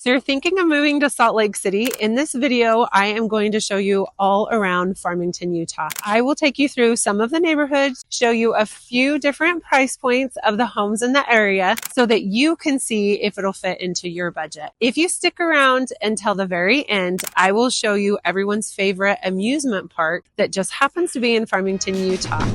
So you're thinking of moving to Salt Lake City? In this video, I am going to show you all around Farmington, Utah. I will take you through some of the neighborhoods, show you a few different price points of the homes in the area so that you can see if it'll fit into your budget. If you stick around until the very end, I will show you everyone's favorite amusement park that just happens to be in Farmington, Utah.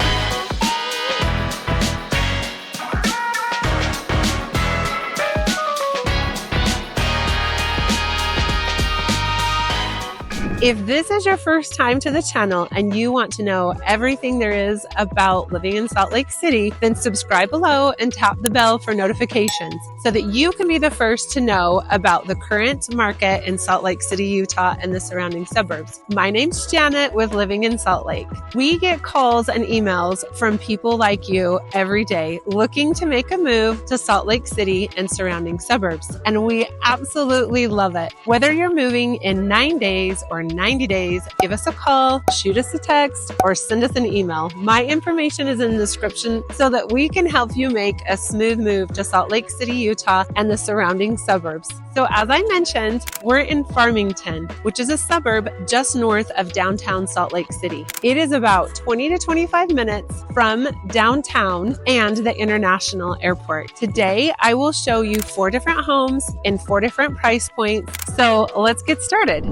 If this is your first time to the channel and you want to know everything there is about living in Salt Lake City, then subscribe below and tap the bell for notifications so that you can be the first to know about the current market in Salt Lake City, Utah and the surrounding suburbs. My name's Janet with Living in Salt Lake. We get calls and emails from people like you every day looking to make a move to Salt Lake City and surrounding suburbs, and we absolutely love it. Whether you're moving in 9 days or 90 days, give us a call, shoot us a text, or send us an email. My information is in the description so that we can help you make a smooth move to Salt Lake City, Utah and the surrounding suburbs. So as I mentioned, we're in Farmington, which is a suburb just north of downtown Salt Lake City. It is about 20 to 25 minutes from downtown and the international airport. Today, I will show you 4 different homes in 4 different price points. So let's get started.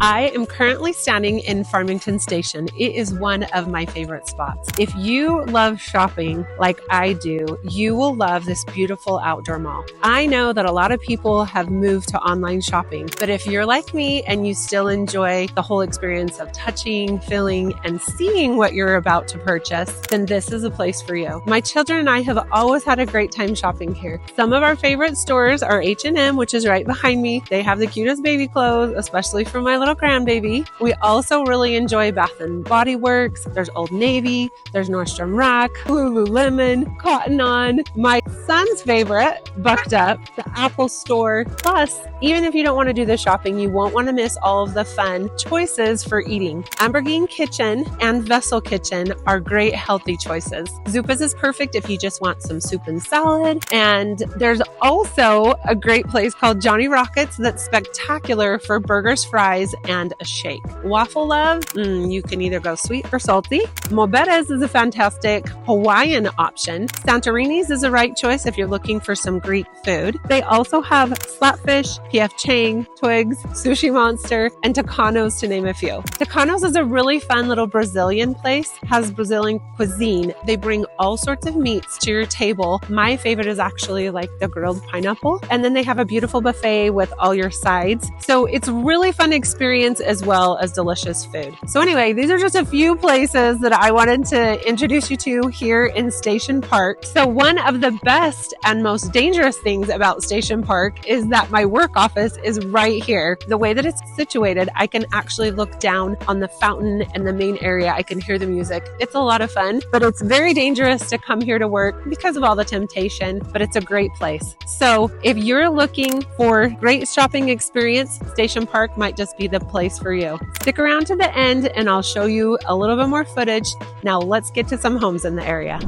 I am currently standing in Farmington Station. It is one of my favorite spots. If you love shopping like I do, you will love this beautiful outdoor mall. I know that a lot of people have moved to online shopping, but if you're like me and you still enjoy the whole experience of touching, feeling, and seeing what you're about to purchase, then this is a place for you. My children and I have always had a great time shopping here. Some of our favorite stores are H&M, which is right behind me. They have the cutest baby clothes, especially for my little grandbaby. We also really enjoy Bath and Body Works. There's Old Navy, there's Nordstrom Rack, Lululemon, Cotton On. My son's favorite, Bucked Up, the Apple Store. Plus, even if you don't want to do the shopping, you won't want to miss all of the fun choices for eating. Ambergine Kitchen and Vessel Kitchen are great healthy choices. Zupa's is perfect if you just want some soup and salad. And there's also a great place called Johnny Rockets that's spectacular for burgers, fries, and a shake. Waffle Love, you can either go sweet or salty. Mobetta's is a fantastic Hawaiian option. Santorini's is the right choice if you're looking for some Greek food. They also have Slapfish, PF Chang, Twigs, Sushi Monster, and Tucanos, to name a few. Tucanos is a really fun little Brazilian place, has Brazilian cuisine. They bring all sorts of meats to your table. My favorite is actually like the grilled pineapple. And then they have a beautiful buffet with all your sides. So it's a really fun experience as well as delicious food. So anyway, these are just a few places that I wanted to introduce you to here in Station Park. So one of the best and most dangerous things about Station Park is that my work office is right here. The way that it's situated, I can actually look down on the fountain and the main area. I can hear the music. It's a lot of fun, but it's very dangerous to come here to work because of all the temptation, but it's a great place. So if you're looking for great shopping experience, Station Park might just be the place for you. Stick around to the end and I'll show you a little bit more footage. Now let's get to some homes in the area.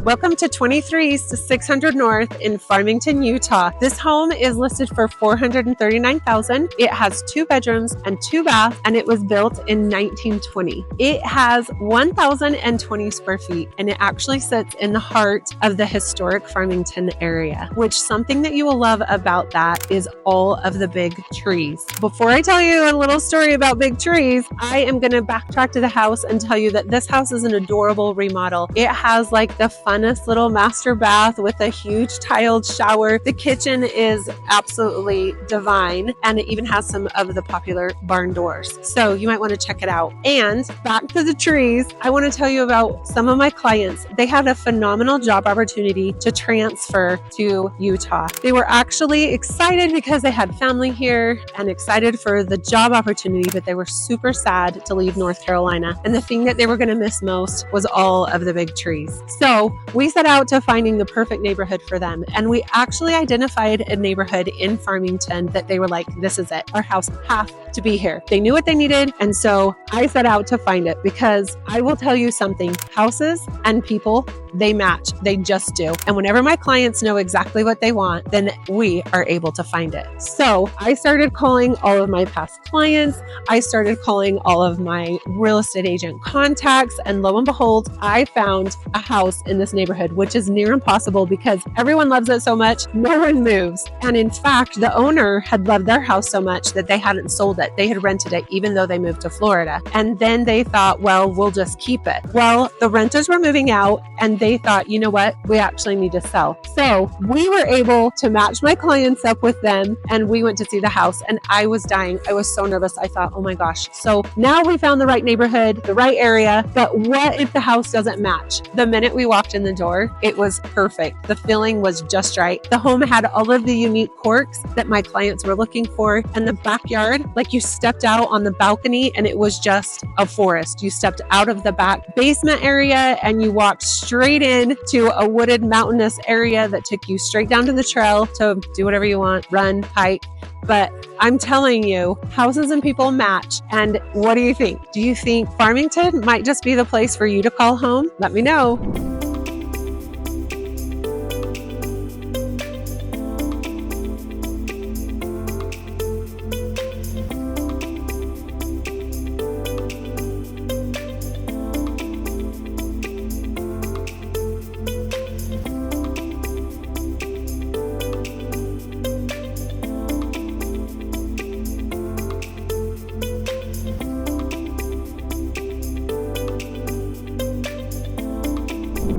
Welcome to 23 East to 600 North in Farmington, Utah. This home is listed for $439,000. It has 2 bedrooms and 2 baths, and it was built in 1920. It has 1,020 square feet, and it actually sits in the heart of the historic Farmington area, which something that you will love about that is all of the big trees. Before I tell you a little story about big trees, I am going to backtrack to the house and tell you that this house is an adorable remodel. It has like the funnest little master bath with a huge tiled shower. The kitchen is absolutely divine, and it even has some of the popular barn doors. So you might want to check it out. And back to the trees, I want to tell you about some of my clients. They had a phenomenal job opportunity to transfer to Utah. They were actually excited because they had family here and excited for the job opportunity, but they were super sad to leave North Carolina. And the thing that they were going to miss most was all of the big trees. So we set out to finding the perfect neighborhood for them. And we actually identified a neighborhood in Farmington that they were like, this is it. Our house has to be here. They knew what they needed. And so I set out to find it, because I will tell you something, houses and people, they match. They just do. And whenever my clients know exactly what they want, then we are able to find it. So I started calling all of my past clients. I started calling all of my real estate agent contacts. And lo and behold, I found a house in this neighborhood, which is near impossible because everyone loves it so much, no one moves. And in fact, the owner had loved their house so much that they hadn't sold it. They had rented it even though they moved to Florida. And then they thought, well, we'll just keep it. Well, the renters were moving out, and they thought, you know what, we actually need to sell. So we were able to match my clients up with them, and we went to see the house, and I was dying. I was so nervous. I thought, oh my gosh. So now we found the right neighborhood, the right area, but what if the house doesn't match? The minute we walked in the door, it was perfect. The feeling was just right. The home had all of the unique quirks that my clients were looking for, and the backyard, like you stepped out on the balcony and it was just a forest. You stepped out of the back basement area and you walked straight in to a wooded mountainous area that took you straight down to the trail to do whatever you want, run, hike. But I'm telling you, houses and people match. And what do you think? Do you think Farmington might just be the place for you to call home? Let me know.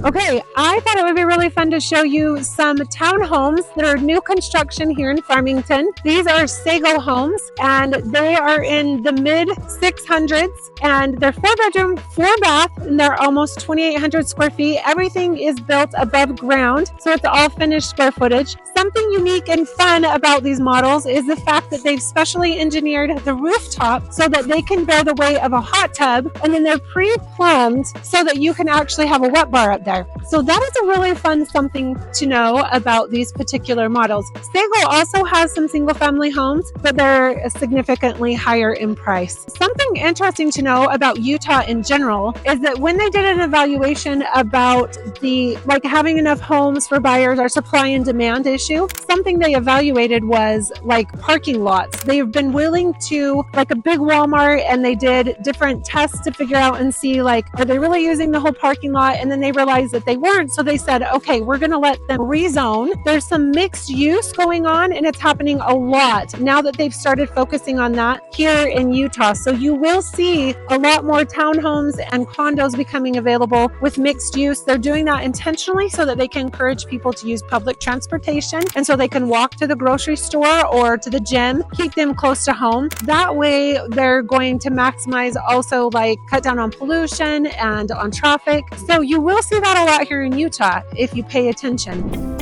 Okay, I thought it would be really fun to show you some townhomes that are new construction here in Farmington. These are Sago homes, and they are in the mid 600s, and they're 4-bedroom, 4-bath, and they're almost 2,800 square feet. Everything is built above ground, so it's all finished square footage. Something unique and fun about these models is the fact that they've specially engineered the rooftop so that they can bear the weight of a hot tub, and then they're pre-plumbed so that you can actually have a wet bar up there. So that is a really fun something to know about these particular models. Sago also has some single family homes, but they're significantly higher in price. Something interesting to know about Utah in general is that when they did an evaluation about the having enough homes for buyers, our supply and demand issue, something they evaluated was parking lots. They've been willing to, a big Walmart, and they did different tests to figure out and see are they really using the whole parking lot? And then they realized that they weren't. So they said, okay, we're going to let them rezone. There's some mixed use going on, and it's happening a lot now that they've started focusing on that here in Utah. So you will see a lot more townhomes and condos becoming available with mixed use. They're doing that intentionally so that they can encourage people to use public transportation, and so they can walk to the grocery store or to the gym, keep them close to home. That way they're going to maximize also cut down on pollution and on traffic. So you will see that a lot here in Utah if you pay attention.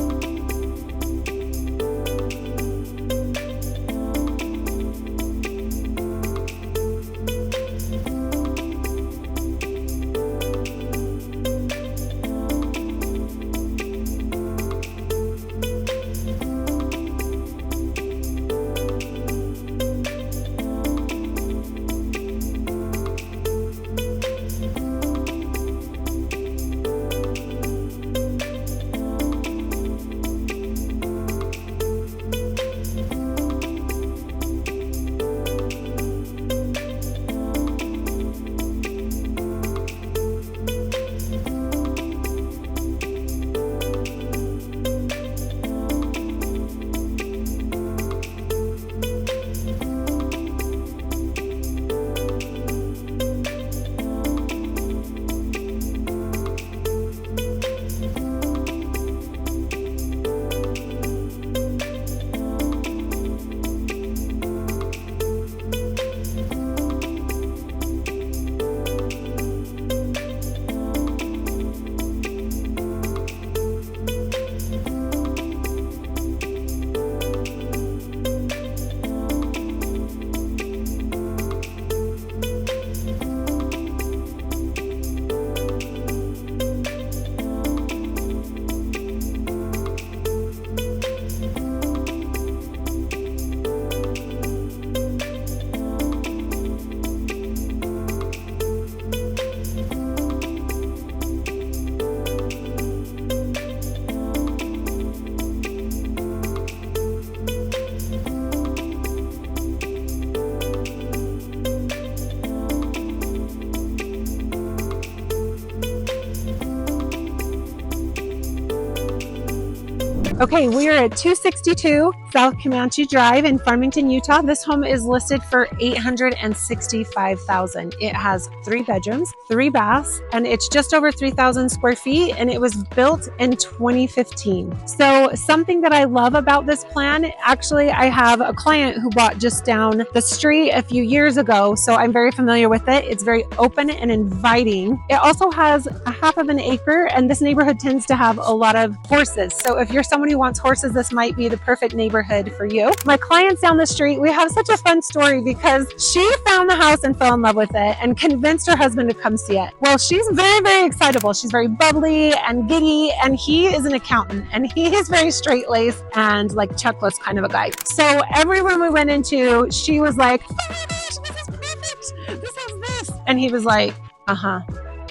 Okay, we are at 262 South Comanche Drive in Farmington, Utah. This home is listed for $865,000. It has 3 bedrooms, 3 baths, and it's just over 3,000 square feet, and it was built in 2015. So something that I love about this plan, actually, I have a client who bought just down the street a few years ago, so I'm very familiar with it. It's very open and inviting. It also has a half of an acre, and this neighborhood tends to have a lot of horses. So if you're someone who wants horses, this might be the perfect neighborhood for you. My client's down the street. We have such a fun story because she found the house and fell in love with it and convinced her husband to come see it. Well, she's very, very excitable. She's very bubbly and giddy, and he is an accountant, and he is very straight-laced and like checklist kind of a guy. So every room we went into, she was like, "Oh my gosh, this is perfect. This has this." And he was like, "Uh-huh."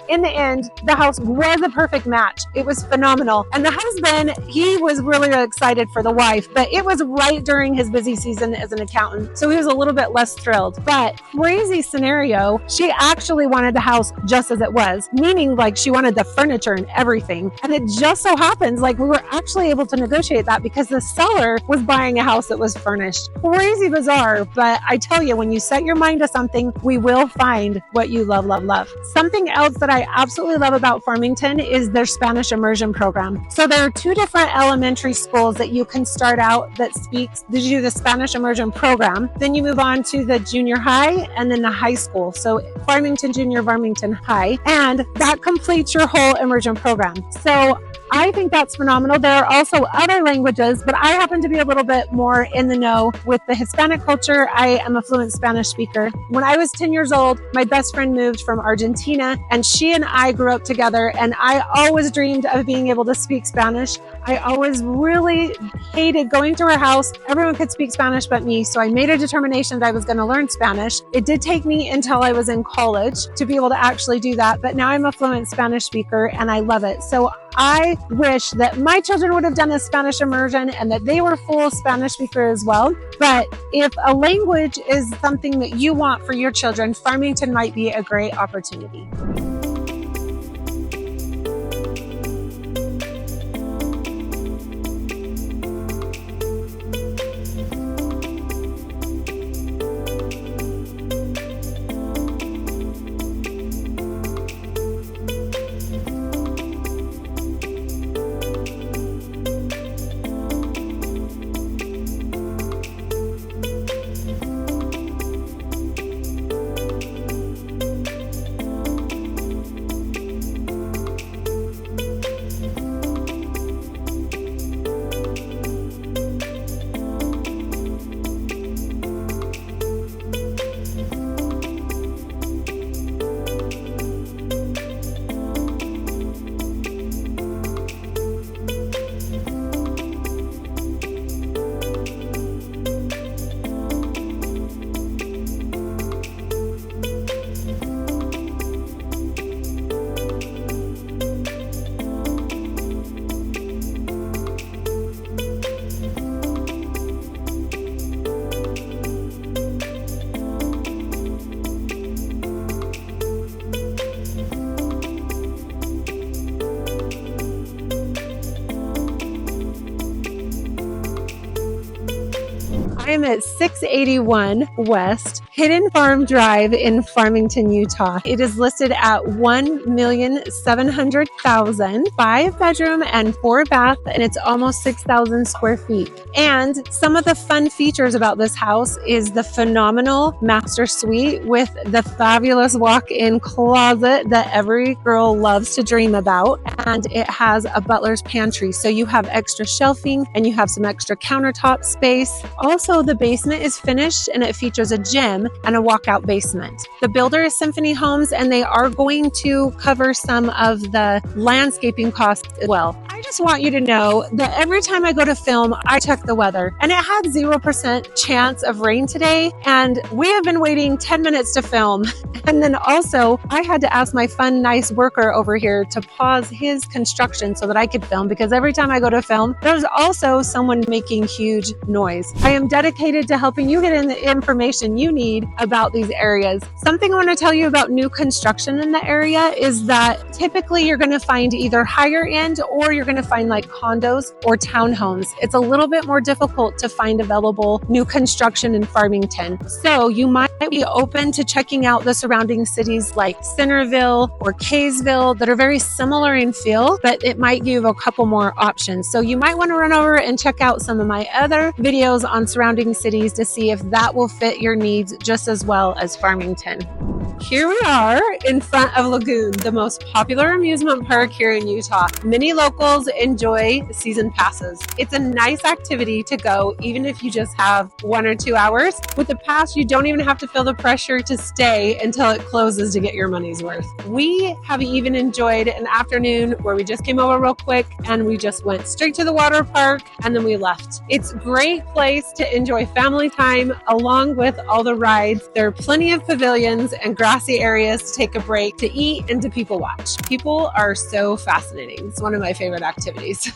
In the end, the house was a perfect match. It was phenomenal. And the husband, he was really excited for the wife, but it was right during his busy season as an accountant. So he was a little bit less thrilled. But crazy scenario, she actually wanted the house just as it was, meaning like she wanted the furniture and everything. And it just so happens like we were actually able to negotiate that because the seller was buying a house that was furnished. Crazy bizarre, but I tell you, when you set your mind to something, we will find what you love, love, love. Something else that I absolutely love about Farmington is their Spanish immersion program. So there are 2 different elementary schools that you can start out that do the Spanish immersion program. Then you move on to the junior high and then the high school. So Farmington Junior, Farmington High, and that completes your whole immersion program. So I think that's phenomenal. There are also other languages, but I happen to be a little bit more in the know with the Hispanic culture. I am a fluent Spanish speaker. When I was 10 years old, my best friend moved from Argentina, and she and I grew up together, and I always dreamed of being able to speak Spanish. I always really hated going to her house. Everyone could speak Spanish but me, so I made a determination that I was going to learn Spanish. It did take me until I was in college to be able to actually do that, but now I'm a fluent Spanish speaker, and I love it. So I wish that my children would have done a Spanish immersion and that they were full Spanish speaker as well. But if a language is something that you want for your children, Farmington might be a great opportunity. I am at 681 West Hidden Farm Drive in Farmington, Utah. It is listed at $1,700,000, 5 bedroom and 4 bath, and it's almost 6,000 square feet. And some of the fun features about this house is the phenomenal master suite with the fabulous walk-in closet that every girl loves to dream about. And it has a butler's pantry, so you have extra shelving and you have some extra countertop space. Also, the basement is finished and it features a gym and a walkout basement. The builder is Symphony Homes, and they are going to cover some of the landscaping costs as well. I just want you to know that every time I go to film, I check the weather, and it had 0% chance of rain today, and we have been waiting 10 minutes to film. And then also, I had to ask my fun, nice worker over here to pause his construction so that I could film, because every time I go to film, there's also someone making huge noise. I am dedicated to helping you get in the information you need need about these areas. Something I want to tell you about new construction in the area is that typically you're going to find either higher end or you're going to find like condos or townhomes. It's a little bit more difficult to find available new construction in Farmington. So you might be open to checking out the surrounding cities like Centerville or Kaysville that are very similar in feel, but it might give a couple more options. So you might want to run over and check out some of my other videos on surrounding cities to see if that will fit your needs just as well as Farmington. Here we are in front of Lagoon, the most popular amusement park here in Utah. Many locals enjoy season passes. It's a nice activity to go even if you just have 1 or 2 hours. With the pass, you don't even have to feel the pressure to stay until it closes to get your money's worth. We have even enjoyed an afternoon where we just came over real quick and we just went straight to the water park and then we left. It's a great place to enjoy family time along with all the rides. There are plenty of pavilions and grassy areas to take a break, to eat, and to people watch. People are so fascinating. It's one of my favorite activities.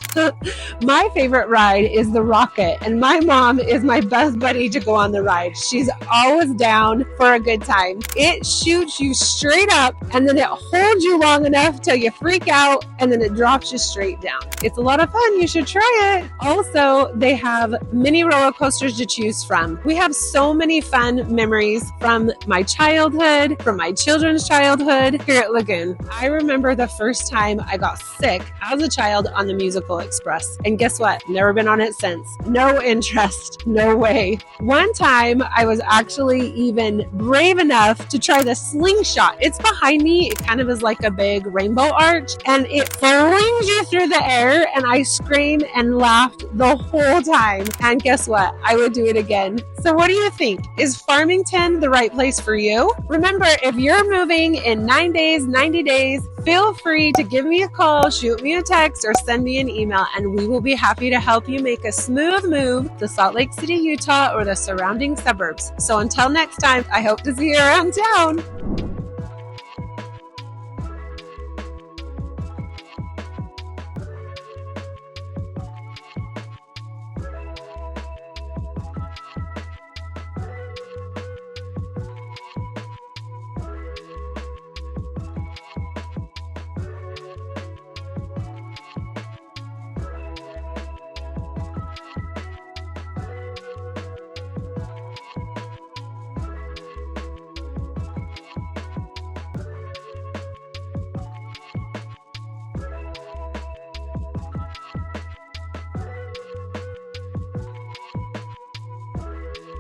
My favorite ride is the rocket, and my mom is my best buddy to go on the ride. She's always down for a good time. It shoots you straight up, and then it holds you long enough till you freak out, and then it drops you straight down. It's a lot of fun. You should try it. Also, they have many roller coasters to choose from. We have so many fun memories from my childhood, from my children's childhood here at Lagoon. I remember the first time I got sick as a child on the Musical Express. And guess what? Never been on it since. No interest. No way. One time I was actually even brave enough to try the slingshot. It's behind me. It kind of is like a big rainbow arch and it flings you through the air and I screamed and laughed the whole time. And guess what? I would do it again. So what do you think? Is Farmington the right place for you? Remember, if you're moving in 9 days, 90 days, feel free to give me a call, shoot me a text, or send me an email, and we will be happy to help you make a smooth move to Salt Lake City, Utah, or the surrounding suburbs. So until next time, I hope to see you around town.